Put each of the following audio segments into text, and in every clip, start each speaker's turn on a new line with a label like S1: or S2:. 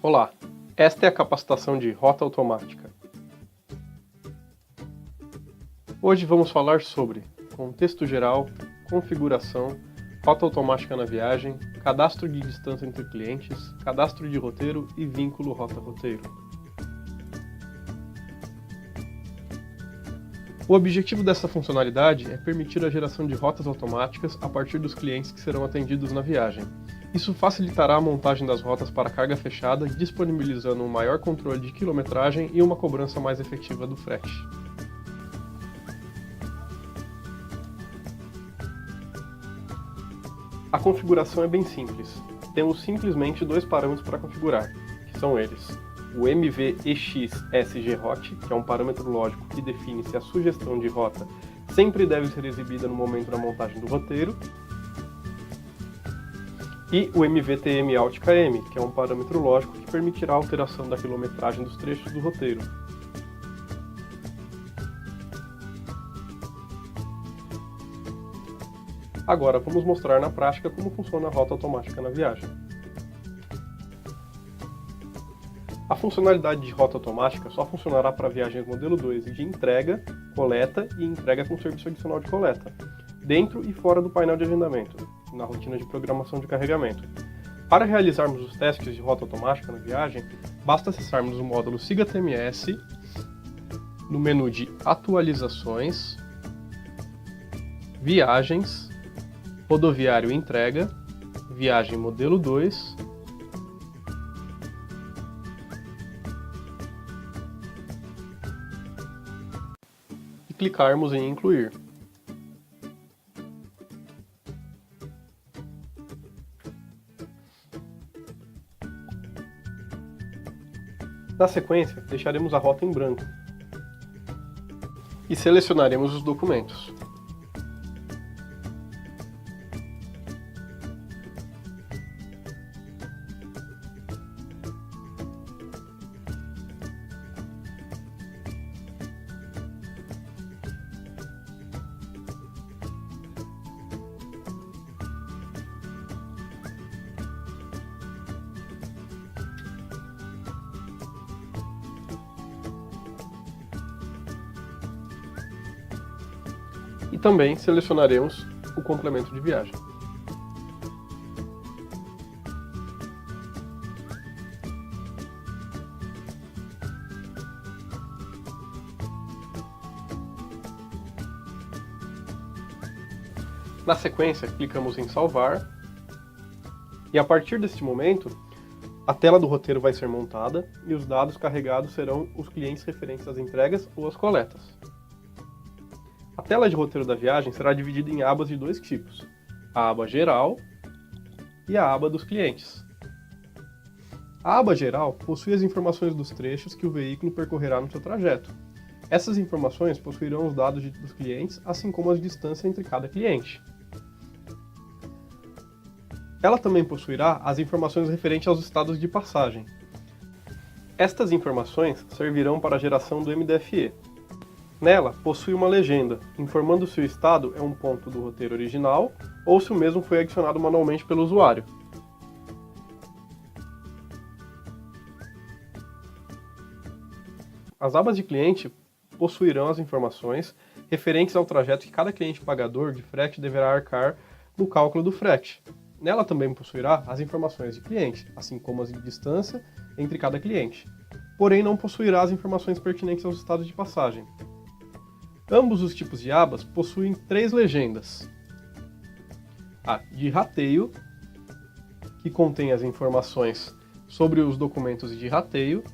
S1: Olá, esta é a capacitação de rota automática. Hoje vamos falar sobre contexto geral, configuração, rota automática na viagem, cadastro de distância entre clientes, cadastro de roteiro e vínculo rota-roteiro. O objetivo dessa funcionalidade é permitir a geração de rotas automáticas a partir dos clientes que serão atendidos na viagem. Isso facilitará a montagem das rotas para carga fechada, disponibilizando um maior controle de quilometragem e uma cobrança mais efetiva do frete. A configuração é bem simples. Temos simplesmente dois parâmetros para configurar, que são eles: o MVEX-SGROT, que é um parâmetro lógico que define se a sugestão de rota sempre deve ser exibida no momento da montagem do roteiro, e o MVTM-OutKM, que é um parâmetro lógico que permitirá a alteração da quilometragem dos trechos do roteiro. Agora vamos mostrar na prática como funciona a rota automática na viagem. A funcionalidade de rota automática só funcionará para viagens modelo 2 de entrega, coleta e entrega com serviço adicional de coleta, dentro e fora do painel de agendamento, na rotina de programação de carregamento. Para realizarmos os testes de rota automática na viagem, basta acessarmos o módulo Siga TMS, no menu de Atualizações, Viagens, Rodoviário Entrega, Viagem Modelo 2, e clicarmos em Incluir. Na sequência, deixaremos a rota em branco e selecionaremos os documentos. E também selecionaremos o complemento de viagem. Na sequência, clicamos em Salvar e a partir deste momento, a tela do roteiro vai ser montada e os dados carregados serão os clientes referentes às entregas ou às coletas. A tela de roteiro da viagem será dividida em abas de dois tipos: a aba Geral e a aba dos clientes. A aba Geral possui as informações dos trechos que o veículo percorrerá no seu trajeto. Essas informações possuirão os dados dos clientes, assim como as distâncias entre cada cliente. Ela também possuirá as informações referentes aos estados de passagem. Estas informações servirão para a geração do MDFE. Nela, possui uma legenda, informando se o estado é um ponto do roteiro original ou se o mesmo foi adicionado manualmente pelo usuário. As abas de cliente possuirão as informações referentes ao trajeto que cada cliente pagador de frete deverá arcar no cálculo do frete. Nela também possuirá as informações de cliente, assim como as de distância entre cada cliente. Porém, não possuirá as informações pertinentes aos estados de passagem. Ambos os tipos de abas possuem três legendas: a de rateio, que contém as informações sobre os documentos de rateio,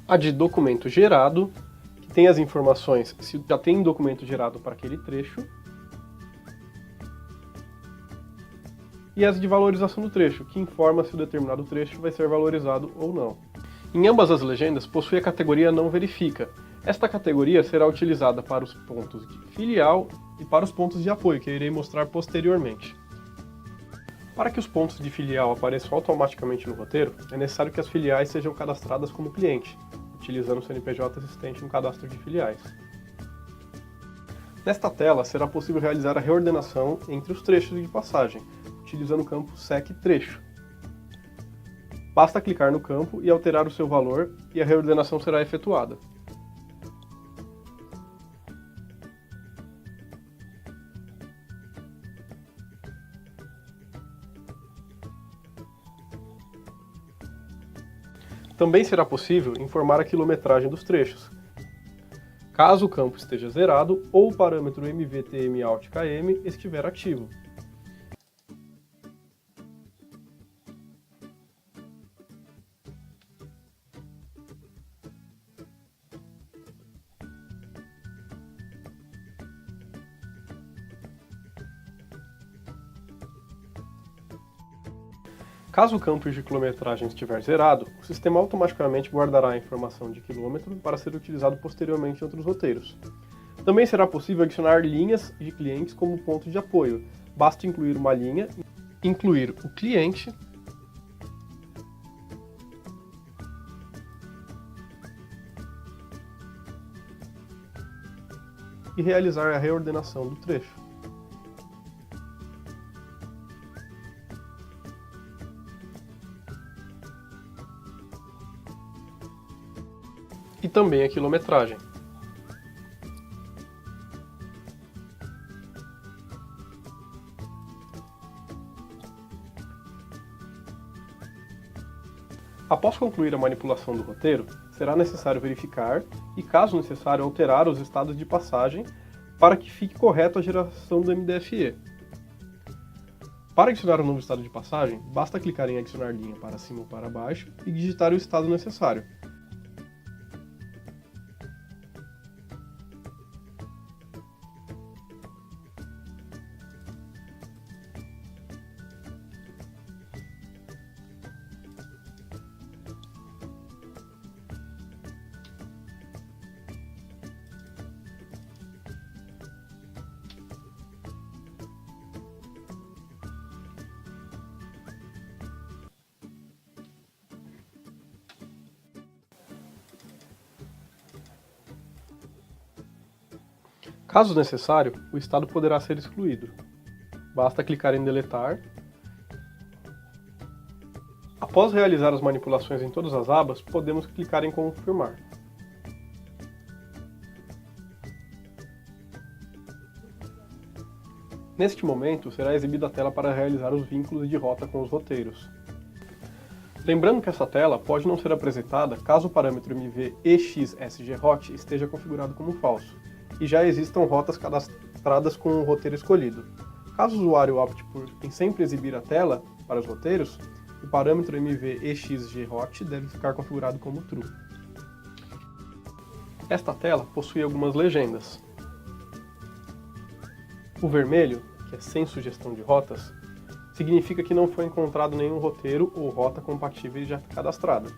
S1: a de documento gerado, que tem as informações se já tem documento gerado para aquele trecho, e as de valorização do trecho, que informa se o determinado trecho vai ser valorizado ou não. Em ambas as legendas possui a categoria Não Verifica. Esta categoria será utilizada para os pontos de filial e para os pontos de apoio, que eu irei mostrar posteriormente. Para que os pontos de filial apareçam automaticamente no roteiro, é necessário que as filiais sejam cadastradas como cliente, utilizando o CNPJ existente no cadastro de filiais. Nesta tela será possível realizar a reordenação entre os trechos de passagem, utilizando o campo SEC Trecho. Basta clicar no campo e alterar o seu valor e a reordenação será efetuada. Também será possível informar a quilometragem dos trechos, caso o campo esteja zerado ou o parâmetro MVTMOut/km estiver ativo. Caso o campo de quilometragem estiver zerado, o sistema automaticamente guardará a informação de quilômetro para ser utilizado posteriormente em outros roteiros. Também será possível adicionar linhas de clientes como ponto de apoio. Basta incluir uma linha, incluir o cliente e realizar a reordenação do trecho. E também a quilometragem. Após concluir a manipulação do roteiro, será necessário verificar e, caso necessário, alterar os estados de passagem para que fique correto a geração do MDFE. Para adicionar um novo estado de passagem, basta clicar em adicionar linha para cima ou para baixo e digitar o estado necessário. Caso necessário, o estado poderá ser excluído. Basta clicar em deletar. Após realizar as manipulações em todas as abas, podemos clicar em confirmar. Neste momento, será exibida a tela para realizar os vínculos de rota com os roteiros. Lembrando que essa tela pode não ser apresentada caso o parâmetro MV-EXSGROT esteja configurado como falso e já existam rotas cadastradas com o roteiro escolhido. Caso o usuário opte por sempre exibir a tela para os roteiros, o parâmetro MV-EXGROT deve ficar configurado como True. Esta tela possui algumas legendas. O vermelho, que é sem sugestão de rotas, significa que não foi encontrado nenhum roteiro ou rota compatível já cadastrada.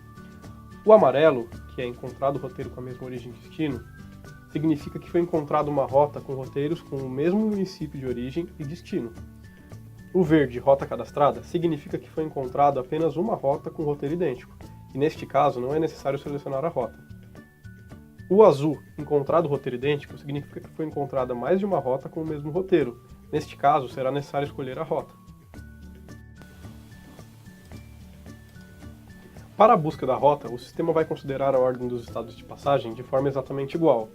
S1: O amarelo, que é encontrado roteiro com a mesma origem e destino, significa que foi encontrada uma rota com roteiros com o mesmo município de origem e destino. O verde, rota cadastrada, significa que foi encontrado apenas uma rota com roteiro idêntico, e neste caso não é necessário selecionar a rota. O azul, encontrado roteiro idêntico, significa que foi encontrada mais de uma rota com o mesmo roteiro. Neste caso, será necessário escolher a rota. Para a busca da rota, o sistema vai considerar a ordem dos estados de passagem de forma exatamente igual,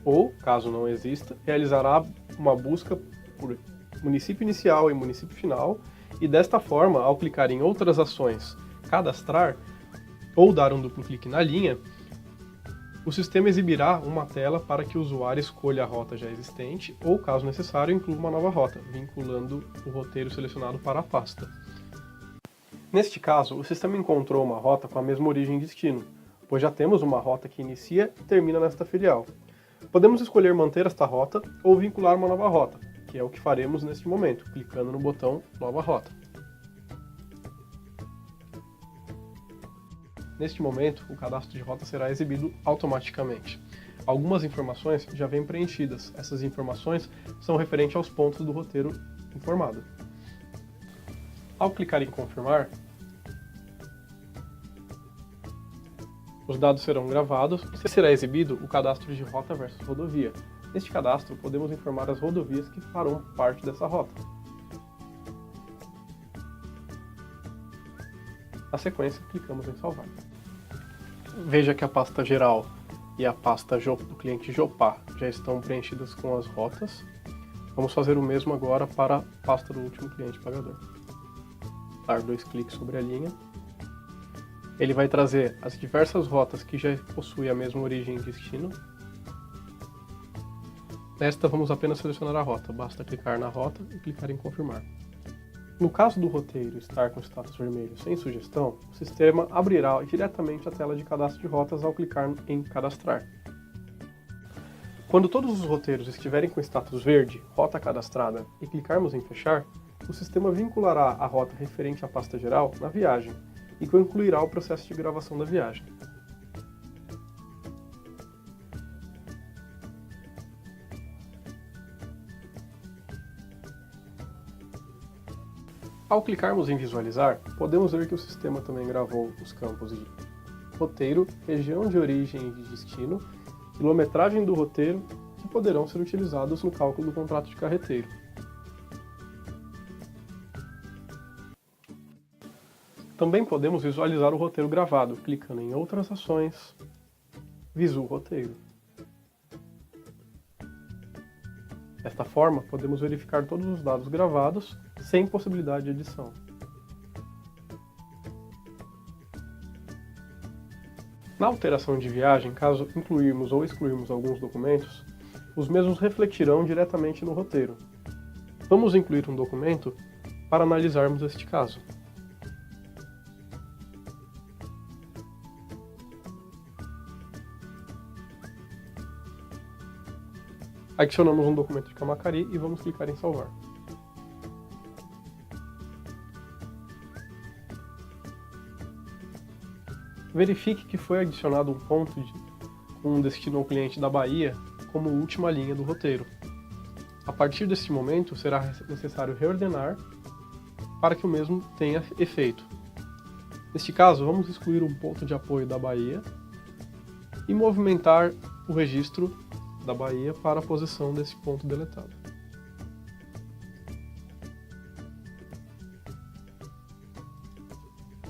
S1: ou, caso não exista, realizará uma busca por município inicial e município final, e desta forma, ao clicar em outras ações, cadastrar ou dar um duplo clique na linha, o sistema exibirá uma tela para que o usuário escolha a rota já existente ou, caso necessário, inclua uma nova rota, vinculando o roteiro selecionado para a pasta. Neste caso, o sistema encontrou uma rota com a mesma origem e destino, pois já temos uma rota que inicia e termina nesta filial. Podemos escolher manter esta rota ou vincular uma nova rota, que é o que faremos neste momento, clicando no botão Nova Rota. Neste momento, o cadastro de rota será exibido automaticamente. Algumas informações já vêm preenchidas. Essas informações são referentes aos pontos do roteiro informado. Ao clicar em confirmar, os dados serão gravados e será exibido o cadastro de rota versus rodovia. Neste cadastro, podemos informar as rodovias que farão parte dessa rota. Na sequência, clicamos em salvar. Veja que a pasta geral e a pasta do cliente Jopar já estão preenchidas com as rotas. Vamos fazer o mesmo agora para a pasta do último cliente pagador. Dar 2 cliques sobre a linha. Ele vai trazer as diversas rotas que já possuem a mesma origem e destino. Nesta, vamos apenas selecionar a rota, basta clicar na rota e clicar em confirmar. No caso do roteiro estar com status vermelho sem sugestão, o sistema abrirá diretamente a tela de cadastro de rotas ao clicar em cadastrar. Quando todos os roteiros estiverem com status verde, rota cadastrada, e clicarmos em fechar, o sistema vinculará a rota referente à pasta geral na viagem e concluirá o processo de gravação da viagem. Ao clicarmos em visualizar, podemos ver que o sistema também gravou os campos de roteiro, região de origem e de destino, quilometragem do roteiro, que poderão ser utilizados no cálculo do contrato de carreteiro. Também podemos visualizar o roteiro gravado, clicando em Outras ações, Visu Roteiro. Desta forma, podemos verificar todos os dados gravados, sem possibilidade de edição. Na alteração de viagem, caso incluirmos ou excluirmos alguns documentos, os mesmos refletirão diretamente no roteiro. Vamos incluir um documento para analisarmos este caso. Adicionamos um documento de Camacari e vamos clicar em salvar. Verifique que foi adicionado um ponto com um destino ao cliente da Bahia como última linha do roteiro. A partir deste momento, será necessário reordenar para que o mesmo tenha efeito. Neste caso, vamos excluir um ponto de apoio da Bahia e movimentar o registro da Bahia para a posição desse ponto deletado.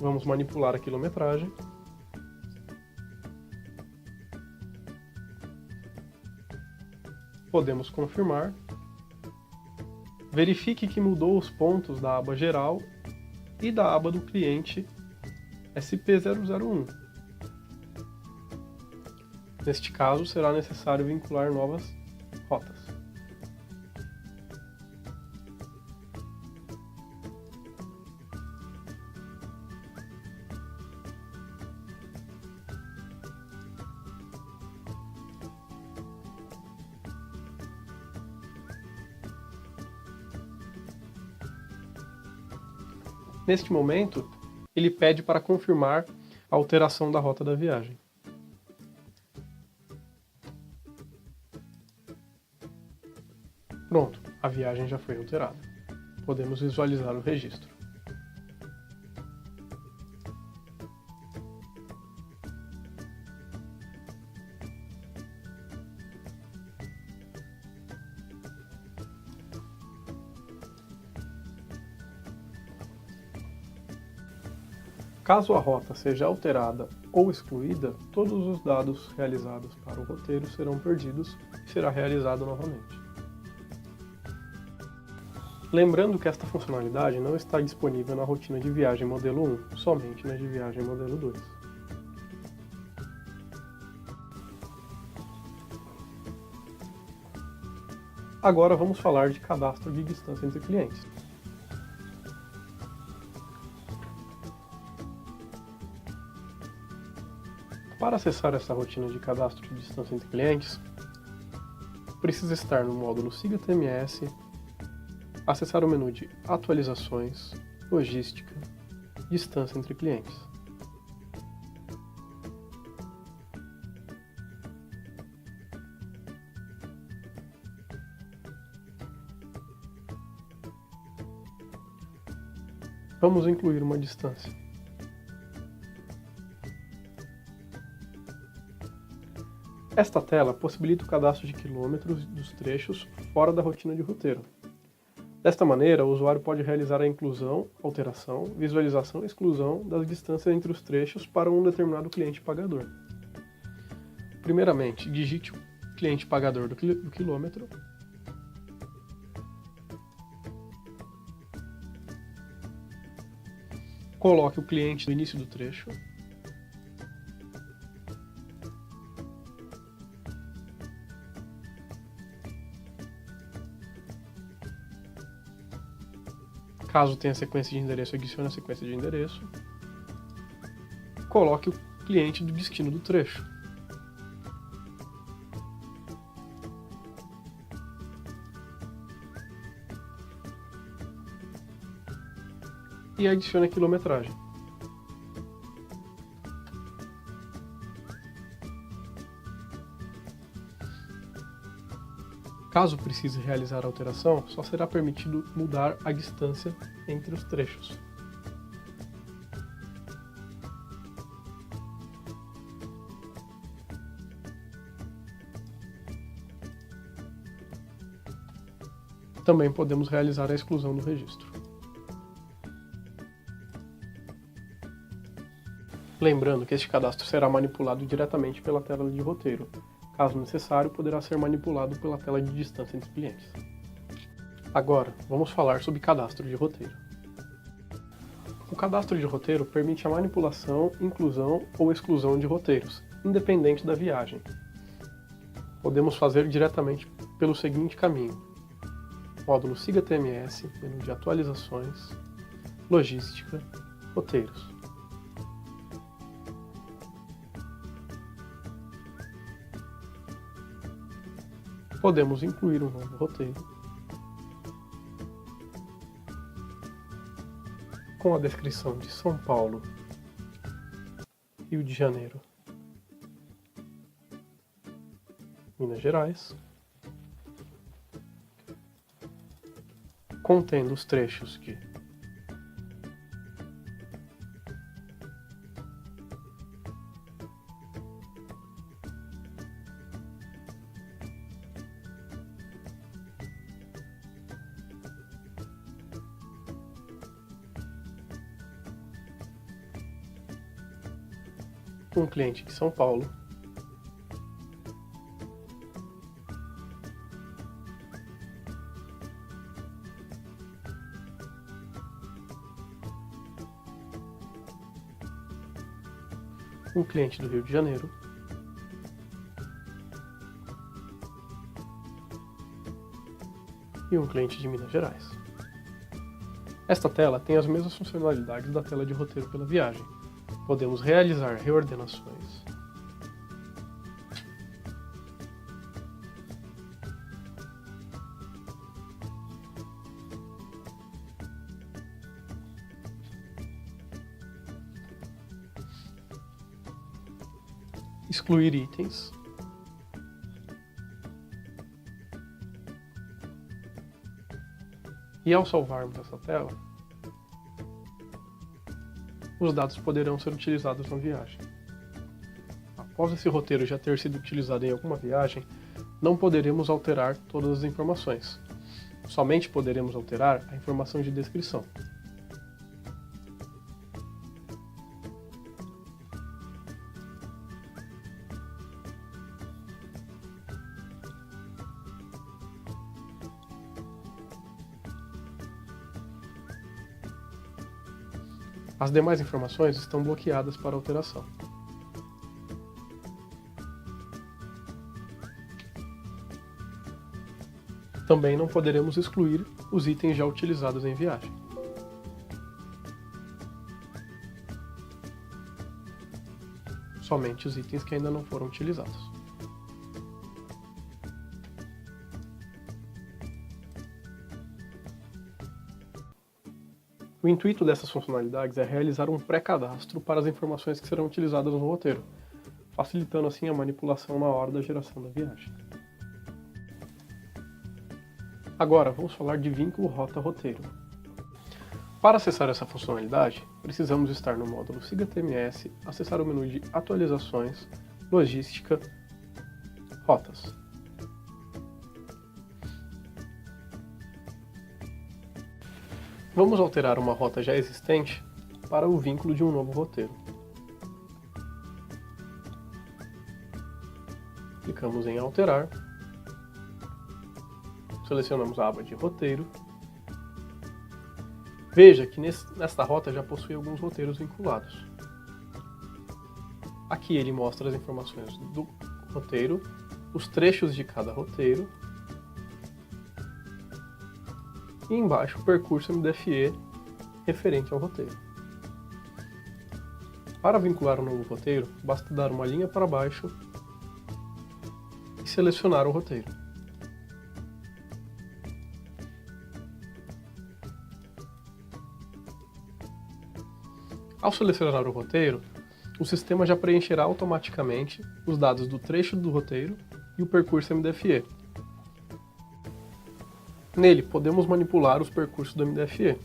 S1: Vamos manipular a quilometragem. Podemos confirmar. Verifique que mudou os pontos da aba geral e da aba do cliente SP001. Neste caso, será necessário vincular novas rotas. Neste momento, ele pede para confirmar a alteração da rota da viagem. Pronto, a viagem já foi alterada. Podemos visualizar o registro. Caso a rota seja alterada ou excluída, todos os dados realizados para o roteiro serão perdidos e será realizado novamente. Lembrando que esta funcionalidade não está disponível na rotina de viagem modelo 1, somente na de viagem modelo 2. Agora vamos falar de cadastro de distância entre clientes. Para acessar essa rotina de cadastro de distância entre clientes, precisa estar no módulo Siga TMS, acessar o menu de Atualizações, Logística, Distância entre clientes. Vamos incluir uma distância. Esta tela possibilita o cadastro de quilômetros dos trechos fora da rotina de roteiro. Desta maneira, o usuário pode realizar a inclusão, alteração, visualização e exclusão das distâncias entre os trechos para um determinado cliente pagador. Primeiramente, digite o cliente pagador do quilômetro. Coloque o cliente no início do trecho. Caso tenha sequência de endereço, adicione a sequência de endereço. Coloque o cliente do destino do trecho. E adicione a quilometragem. Caso precise realizar a alteração, só será permitido mudar a distância entre os trechos. Também podemos realizar a exclusão do registro. Lembrando que este cadastro será manipulado diretamente pela tela de roteiro. Caso necessário, poderá ser manipulado pela tela de distância entre clientes. Agora, vamos falar sobre cadastro de roteiro. O cadastro de roteiro permite a manipulação, inclusão ou exclusão de roteiros, independente da viagem. Podemos fazer diretamente pelo seguinte caminho: módulo Siga TMS, menu de atualizações, logística, roteiros. Podemos incluir um novo roteiro com a descrição de São Paulo, Rio de Janeiro, Minas Gerais, contendo os trechos de um cliente de São Paulo, um cliente do Rio de Janeiro, e um cliente de Minas Gerais. Esta tela tem as mesmas funcionalidades da tela de roteiro pela viagem. Podemos realizar reordenações, excluir itens, e ao salvarmos essa tela, os dados poderão ser utilizados na viagem. Após esse roteiro já ter sido utilizado em alguma viagem, não poderemos alterar todas as informações. Somente poderemos alterar a informação de descrição. As demais informações estão bloqueadas para alteração. Também não poderemos excluir os itens já utilizados em viagem. Somente os itens que ainda não foram utilizados. O intuito dessas funcionalidades é realizar um pré-cadastro para as informações que serão utilizadas no roteiro, facilitando assim a manipulação na hora da geração da viagem. Agora, vamos falar de vínculo rota-roteiro. Para acessar essa funcionalidade, precisamos estar no módulo Siga TMS, acessar o menu de Atualizações, Logística, Rotas. Vamos alterar uma rota já existente para o vínculo de um novo roteiro. Clicamos em alterar, selecionamos a aba de roteiro. Veja que nesta rota já possui alguns roteiros vinculados. Aqui ele mostra as informações do roteiro, os trechos de cada roteiro e embaixo o percurso MDFE referente ao roteiro. Para vincular um novo roteiro, basta dar uma linha para baixo e selecionar o roteiro. Ao selecionar o roteiro, o sistema já preencherá automaticamente os dados do trecho do roteiro e o percurso MDFE. Nele, podemos manipular os percursos do MDFE.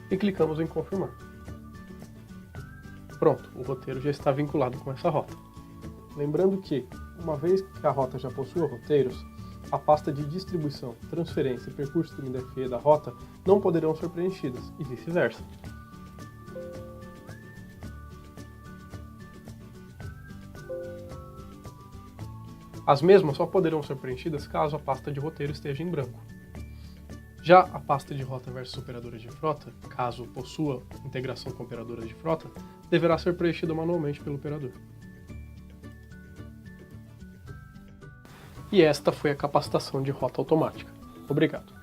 S1: E clicamos em confirmar. Pronto, o roteiro já está vinculado com essa rota. Lembrando que, uma vez que a rota já possua roteiros, a pasta de distribuição, transferência e percurso do MDFE da rota não poderão ser preenchidas, e vice-versa. As mesmas só poderão ser preenchidas caso a pasta de roteiro esteja em branco. Já a pasta de rota versus operadoras de frota, caso possua integração com operadoras de frota, deverá ser preenchida manualmente pelo operador. E esta foi a capacitação de rota automática. Obrigado.